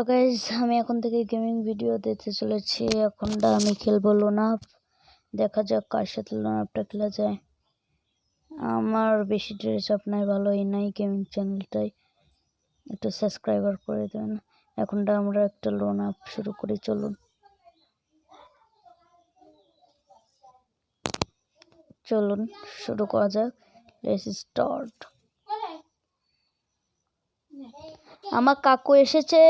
Guys আমি এখন থেকে গেমিং ভিডিও দিতে চলেছি। এখনটা আমি খেলবো লোনাপ। দেখা যাক কার সাথে লোনাপটা খেলা যায়। আমার বেশি ড্রেস আপ নাই, ভালোই নাই গেমিং চ্যানেলটাই, একটু সাবস্ক্রাইবার করে দেবেন। এখনটা আমরা একটা লোনাপ শুরু করি, চলুন শুরু করা যাক। Let's start. আমার কাকু এসেছে,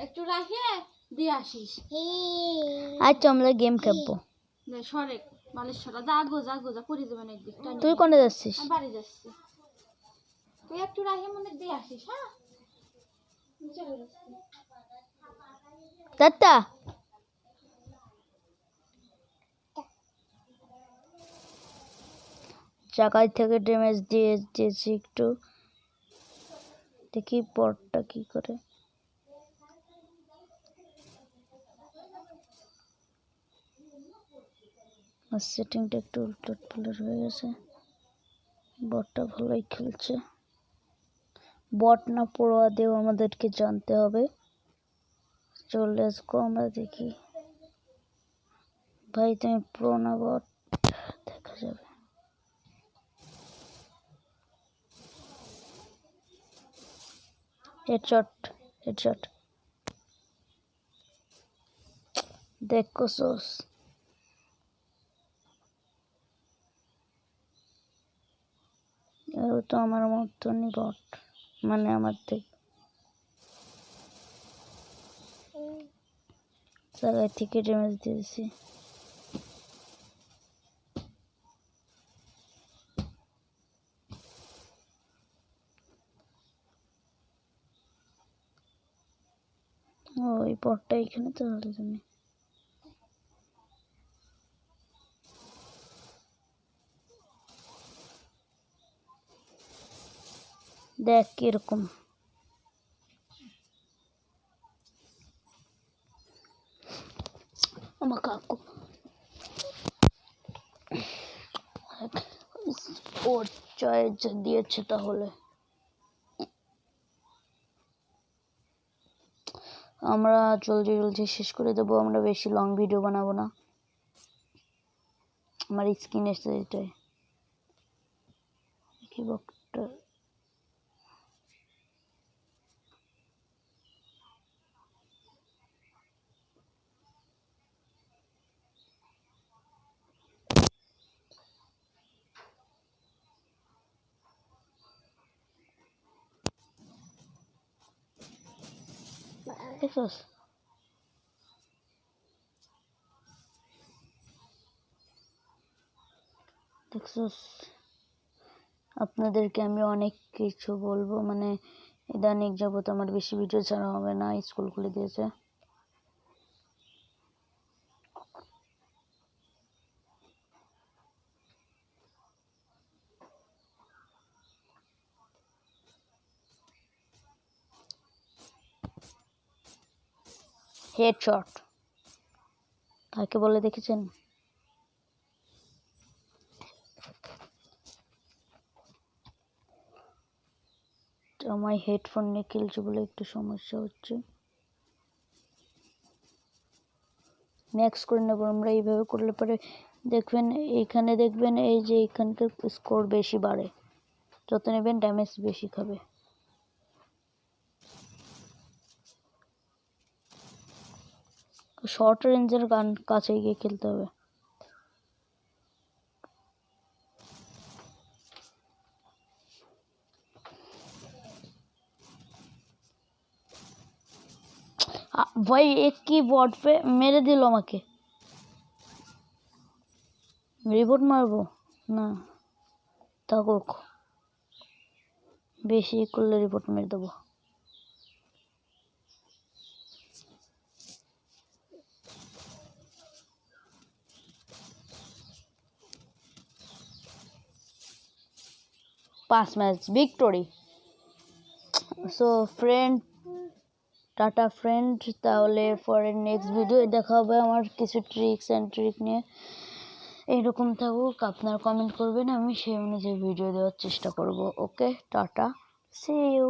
একটু রাখিয়ে দিয়ে আসিস। আচ্ছা আমরা গেম খেলবো। সরে মালিশ সরা, জাগো যা করে দেবেন একদিক। তুই কোনে যাচ্ছিস? বাড়ি যাচ্ছি। তুই একটু রাখিয়ে মনে দিয়ে আসিস। হ্যাঁ চলে যাচ্ছি দাদা জায়গায় থেকে ড্যামেজ দিয়েছি একটু, দেখি পরটা কি করে। সেটিংটা একটু উল্টট পালট হয়ে গেছে। বটটা ভালোই খেলছে। বট না পড়ুয়া দেও আমাদেরকে জানতে হবে। চলে আসবো আমরা দেখি। ভাই তুমি প্রো না বট দেখা যাবে। হেডশট দেখো সোস। তো আমার মতনই বট, মানে আমার থেকে জায়গায় থেকে ড্যামেজ দিয়েছি। ওই বটটা এখানে তাহলে তুমি দেখ কিরকম। আমার কাকু ওর চয়েস দিয়েছে, তাহলে আমরা জলদি শেষ করে দেবো। আমরা বেশি লং ভিডিও বানাবো না। আমার স্ক্রিন এসে এটাই কি বকটা। দেখছস আপনাদেরকে আমি অনেক কিছু বলবো, মানে ইদানিং যাবত আমার বেশি ভিডিও ছাড়া হবে না, স্কুল খুলে দিয়েছে। হেডশট কাকে বলে দেখেছেন? আমার হেডফোন নিয়ে খেলছি বলে একটু সমস্যা হচ্ছে। ম্যাক্স করে নেবো আমরা। এইভাবে করলে পরে দেখবেন এইখানে, দেখবেন এই যে এখানকার স্কোর বেশি বাড়ে, যত নেবেন ড্যামেজ বেশি খাবে। শর্ট রেঞ্জের গান কাছে গিয়ে খেলতে হবে। ভাই এক কি বট पे মেরে দিল আমাকে। রিপোর্ট মারবো না, থাকুক, বেশি করলে রিপোর্ট মেরে দেবো। पांच match victory. So friend tata friend, তাহলে পরে নেক্সট ভিডিও দেখা হবে আমার কিছু ট্রিক্স অ্যান্ড ট্রিক নিয়ে। এইরকম থাকুক, আপনারা কমেন্ট করবেন, আমি সেই অনুযায়ী ভিডিও দেওয়ার চেষ্টা করব। Okay tata, see you.